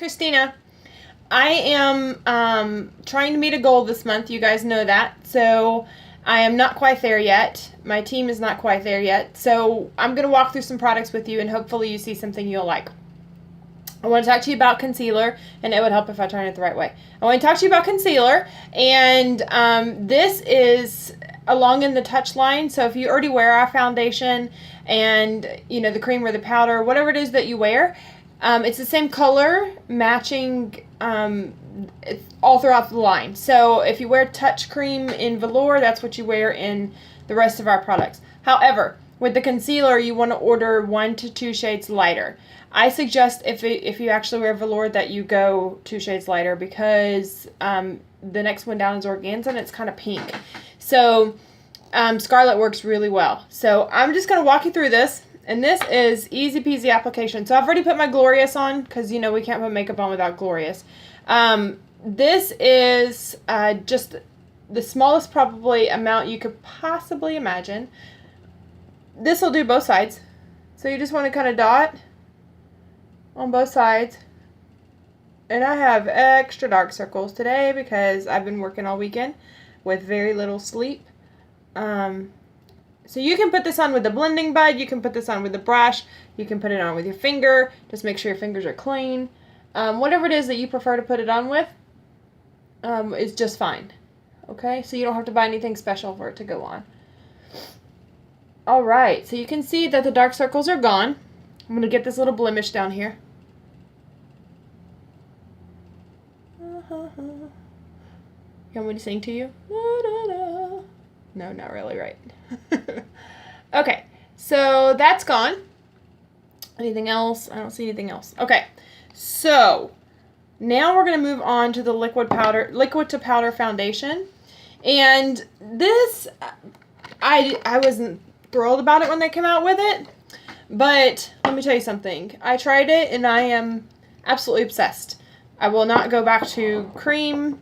Christina. I am trying to meet a goal this month. You guys know that. So I am not quite there yet. My team is not quite there yet. So I'm going to walk through some products with you and hopefully you see something you'll like. I want to talk to you about concealer, and it would help if I turn it the right way. I want to talk to you about concealer, and this is along in the touch line. So if you already wear our foundation and, you know, the cream or the powder, whatever it is that you wear, it's the same color, matching all throughout the line. So if you wear touch cream in velour, that's what you wear in the rest of our products. However, with the concealer, you want to order 1 to 2 shades lighter. I suggest if you actually wear velour that you go 2 shades lighter, because the next one down is organza and it's kind of pink. So Scarlet works really well. So I'm just going to walk you through this. And this is easy peasy application. So I've already put my Glorious on because, you know, we can't put makeup on without Glorious. This is just the smallest probably amount you could possibly imagine. This will do both sides. So you just want to kind of dot on both sides. And I have extra dark circles today because I've been working all weekend with very little sleep. So you can put this on with the blending bud, you can put this on with the brush, you can put it on with your finger. Just make sure your fingers are clean. Whatever it is that you prefer to put it on with is just fine. Okay, so you don't have to buy anything special for it to go on. Alright, so you can see that the dark circles are gone. I'm going to get this little blemish down here. You want me to sing to you? No, not really, right? Okay, so that's gone. Anything else? I don't see anything else. Okay, so now we're going to move on to the liquid to powder foundation. And this, I wasn't thrilled about it when they came out with it, but let me tell you something. I tried it and I am absolutely obsessed. I will not go back to cream.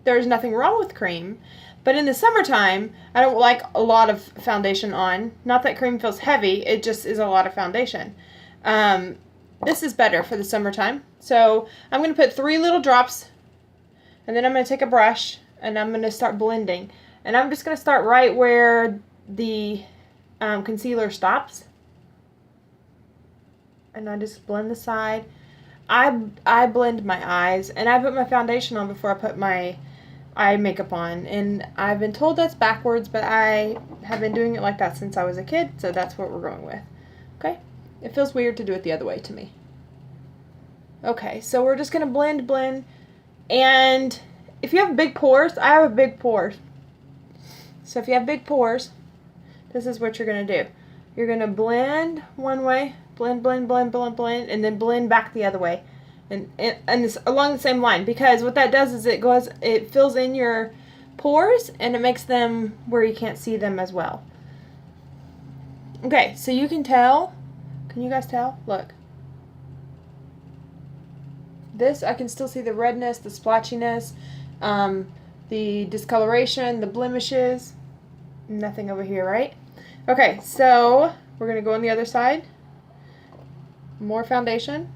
There's nothing wrong with cream, but in the summertime, I don't like a lot of foundation on. Not that cream feels heavy, it just is a lot of foundation. This is better for the summertime. So I'm going to put 3 little drops, and then I'm going to take a brush and I'm going to start blending. And I'm just going to start right where the concealer stops. And I just blend the side. I blend my eyes, and I put my foundation on before I put my eye makeup on. And I've been told that's backwards, but I have been doing it like that since I was a kid, so that's what we're going with. Okay? It feels weird to do it the other way to me. Okay, so we're just going to blend. And if you have big pores, I have big pores. So if you have big pores, this is what you're going to do. You're going to blend one way, blend, and then blend back the other way. And this, along the same line, because what that does is it fills in your pores and it makes them where you can't see them as well. Okay, so you can tell. Can you guys tell? Look. This, I can still see the redness, the splotchiness, the discoloration, the blemishes. Nothing over here, right? Okay, so we're going to go on the other side. More foundation.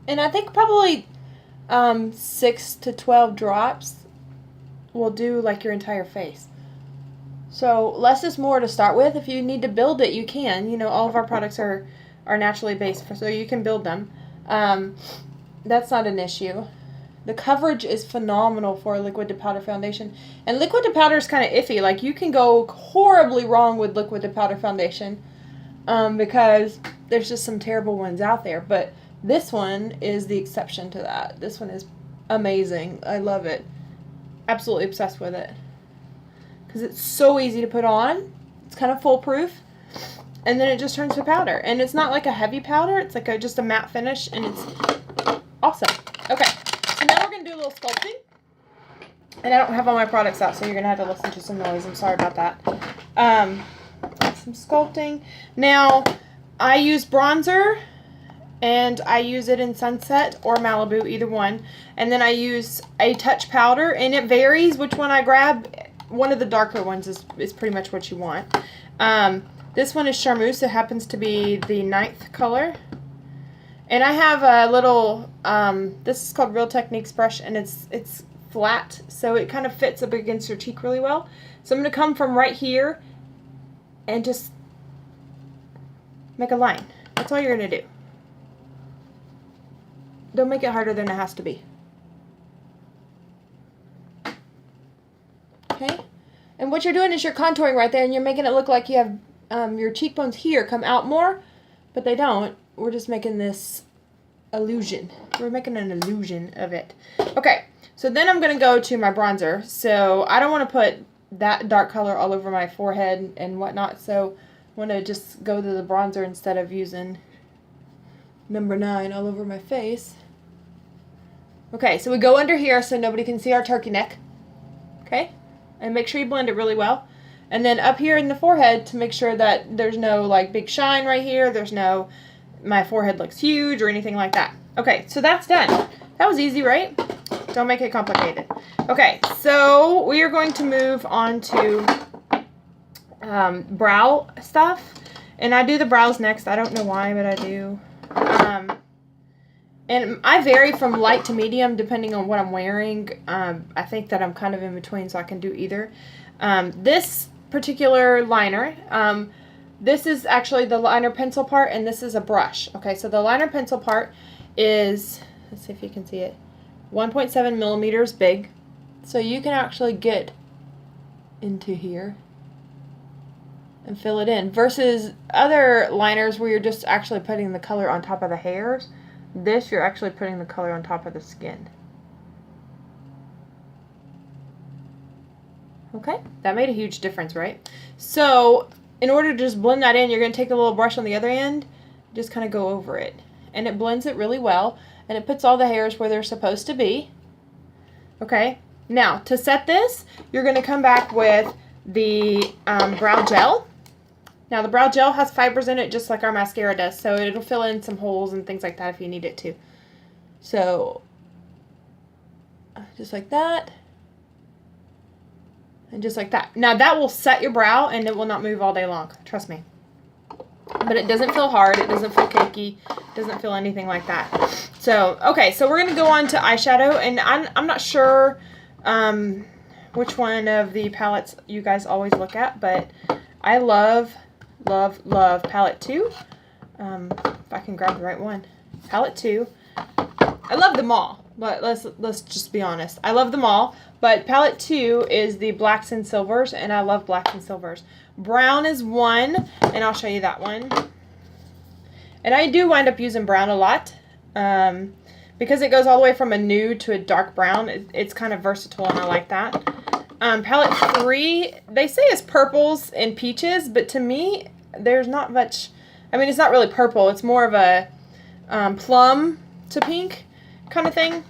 And I think probably 6 to 12 drops will do like your entire face. So less is more to start with. If you need to build it, you can. You know, all of our products are naturally based, so you can build them. That's not an issue. The coverage is phenomenal for a liquid to powder foundation. And liquid to powder is kind of iffy. Like, you can go horribly wrong with liquid to powder foundation because there's just some terrible ones out there. But this one is the exception to that. This one is amazing. I love it. Absolutely obsessed with it. Because it's so easy to put on. It's kind of foolproof. And then it just turns to powder. And it's not like a heavy powder. It's like just a matte finish. And it's awesome. Okay. So now we're going to do a little sculpting. And I don't have all my products out, so you're going to have to listen to some noise. I'm sorry about that. Some sculpting. Now, I use bronzer, and I use it in Sunset or Malibu, either one. And then I use a touch powder, and it varies which one I grab. One of the darker ones is pretty much what you want. This one is Charmeuse. It happens to be the 9th color. And I have a little, this is called Real Techniques brush, and it's flat, so it kind of fits up against your cheek really well. So I'm going to come from right here and just make a line. That's all you're going to do. Don't make it harder than it has to be. Okay? And what you're doing is you're contouring right there, and you're making it look like you have your cheekbones here come out more, but they don't. We're just making this illusion. We're making an illusion of it. Okay, so then I'm going to go to my bronzer. So I don't want to put that dark color all over my forehead and whatnot, so I want to just go to the bronzer instead of using number 9 all over my face. Okay, so we go under here so nobody can see our turkey neck. Okay, and make sure you blend it really well. And then up here in the forehead to make sure that there's no like big shine right here. There's no, my forehead looks huge or anything like that. Okay, so that's done. That was easy, right? Don't make it complicated. Okay, so we are going to move on to brow stuff. And I do the brows next. I don't know why, but I do. And I vary from light to medium depending on what I'm wearing. I think that I'm kind of in between, so I can do either. This particular liner, this is actually the liner pencil part, and this is a brush. Okay, so the liner pencil part is, let's see if you can see it, 1.7 millimeters big. So you can actually get into here and fill it in. Versus other liners where you're just actually putting the color on top of the hairs. This, you're actually putting the color on top of the skin. Okay, that made a huge difference, right? So in order to just blend that in, you're going to take a little brush on the other end, just kind of go over it. And it blends it really well, and it puts all the hairs where they're supposed to be. Okay, now to set this, you're going to come back with the brow gel. Now the brow gel has fibers in it just like our mascara does, so it'll fill in some holes and things like that if you need it to. So just like that. And just like that. Now that will set your brow and it will not move all day long. Trust me. But it doesn't feel hard. It doesn't feel cakey. It doesn't feel anything like that. So, okay. So we're going to go on to eyeshadow. And I'm not sure which one of the palettes you guys always look at. But I love palette 2. If I can grab the right one. Palette 2. I love them all. But let's just be honest. I love them all. But palette 2 is the blacks and silvers, and I love blacks and silvers. Brown is 1, and I'll show you that one. And I do wind up using brown a lot because it goes all the way from a nude to a dark brown. It's kind of versatile, and I like that. Palette 3, they say it's purples and peaches, but to me, there's not much. I mean, it's not really purple. It's more of a plum to pink kind of thing.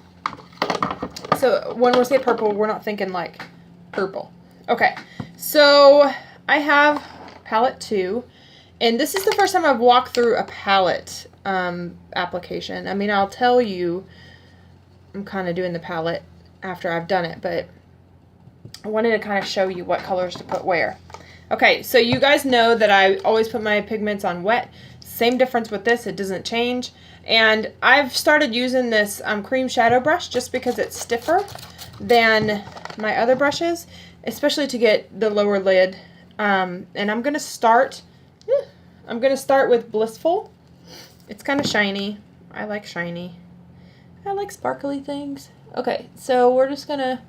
So when we say purple, we're not thinking like purple. Okay, so I have palette 2, and this is the first time I've walked through a palette application. I mean, I'll tell you, I'm kind of doing the palette after I've done it, but I wanted to kind of show you what colors to put where. Okay, so you guys know that I always put my pigments on wet. Same difference with this, it doesn't change. And I've started using this cream shadow brush just because it's stiffer than my other brushes, especially to get the lower lid. And I'm gonna start with Blissful. It's kind of shiny. I like shiny. I like sparkly things. Okay, so we're just gonna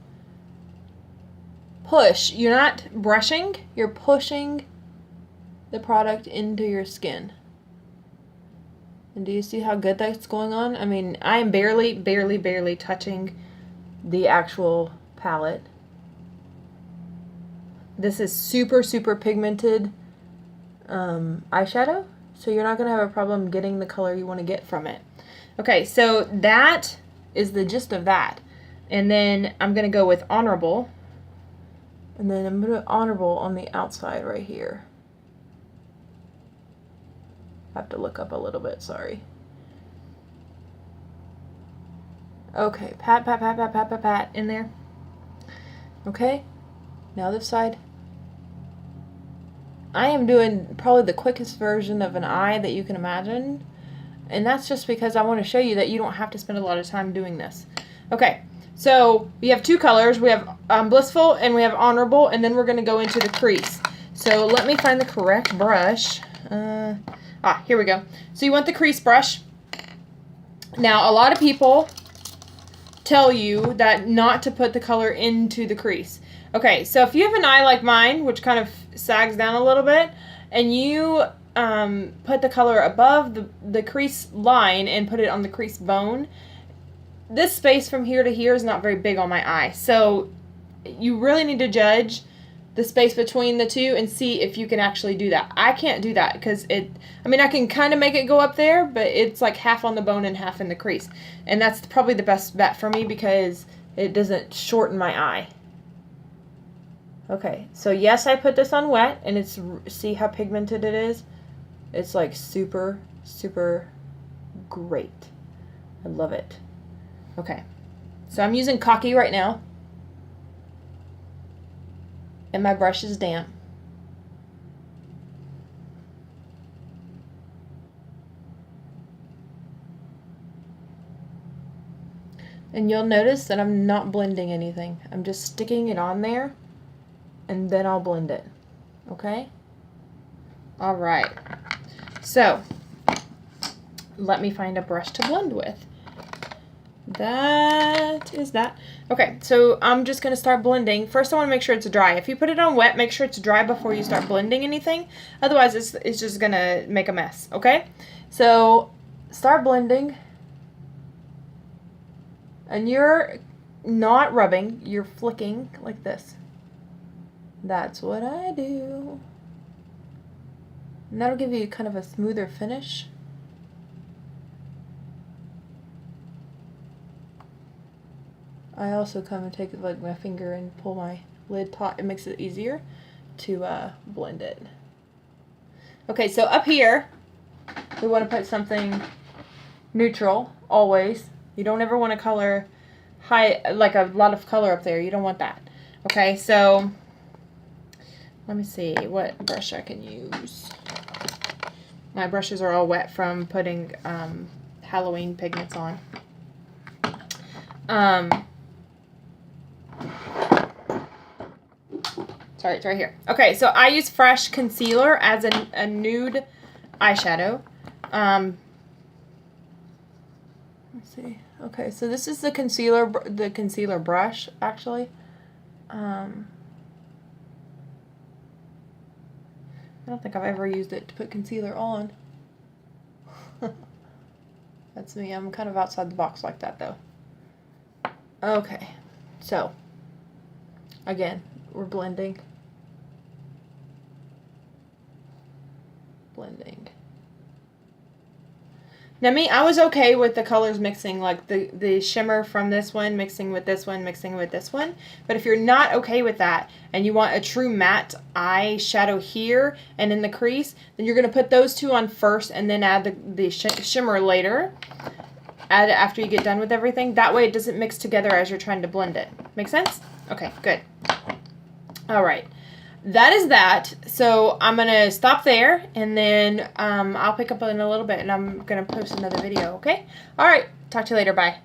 push. You're not brushing, you're pushing the product into your skin. And do you see how good that's going on? I mean, I am barely touching the actual palette. This is super pigmented eyeshadow, so you're not going to have a problem getting the color you want to get from it. Okay, so that is the gist of that. And then I'm going to go with Honorable. And then I'm going to Honorable on the outside right here. I have to look up a little bit, sorry. Okay, pat in there. Okay, now this side. I am doing probably the quickest version of an eye that you can imagine. And that's just because I want to show you that you don't have to spend a lot of time doing this. Okay, so we have two colors. We have Blissful and we have Honorable, and then we're going to go into the crease. So let me find the correct brush. Here we go. So you want the crease brush. Now, a lot of people tell you that not to put the color into the crease. Okay, so if you have an eye like mine, which kind of sags down a little bit, and you put the color above the crease line and put it on the crease bone, this space from here to here is not very big on my eye. So you really need to judge the space between the two and see if you can actually do that. I can't do that because I can kind of make it go up there, but it's like half on the bone and half in the crease. And that's probably the best bet for me because it doesn't shorten my eye. Okay, so yes, I put this on wet, and see how pigmented it is? It's like super, super great. I love it. Okay, so I'm using Cocky right now. And my brush is damp. And you'll notice that I'm not blending anything. I'm just sticking it on there, and then I'll blend it. Okay? All right. So, let me find a brush to blend with. That is that. Okay, so I'm just going to start blending. First, I want to make sure it's dry. If you put it on wet, make sure it's dry before you start blending anything. Otherwise, it's just going to make a mess, okay? So, start blending. And you're not rubbing, you're flicking like this. That's what I do. And that'll give you kind of a smoother finish. I also come and take like my finger and pull my lid taut. It makes it easier to blend it. Okay, so up here, we want to put something neutral, always. You don't ever want to color like a lot of color up there. You don't want that. Okay, so let me see what brush I can use. My brushes are all wet from putting Halloween pigments on. Sorry, it's right here. Okay, so I use Fresh Concealer as a nude eyeshadow. Let's see. Okay, so this is the concealer brush, actually. I don't think I've ever used it to put concealer on. That's me. I'm kind of outside the box like that, though. Okay, so again, we're blending. Now I was okay with the colors mixing, like the shimmer from this one mixing with this one, mixing with this one. But if you're not okay with that and you want a true matte eyeshadow here and in the crease, then you're going to put those two on first and then add the shimmer later. Add it after you get done with everything. That way it doesn't mix together as you're trying to blend it. Make sense? Okay, good. All right. That is that. So I'm going to stop there, and then I'll pick up in a little bit, and I'm going to post another video, okay? All right. Talk to you later. Bye.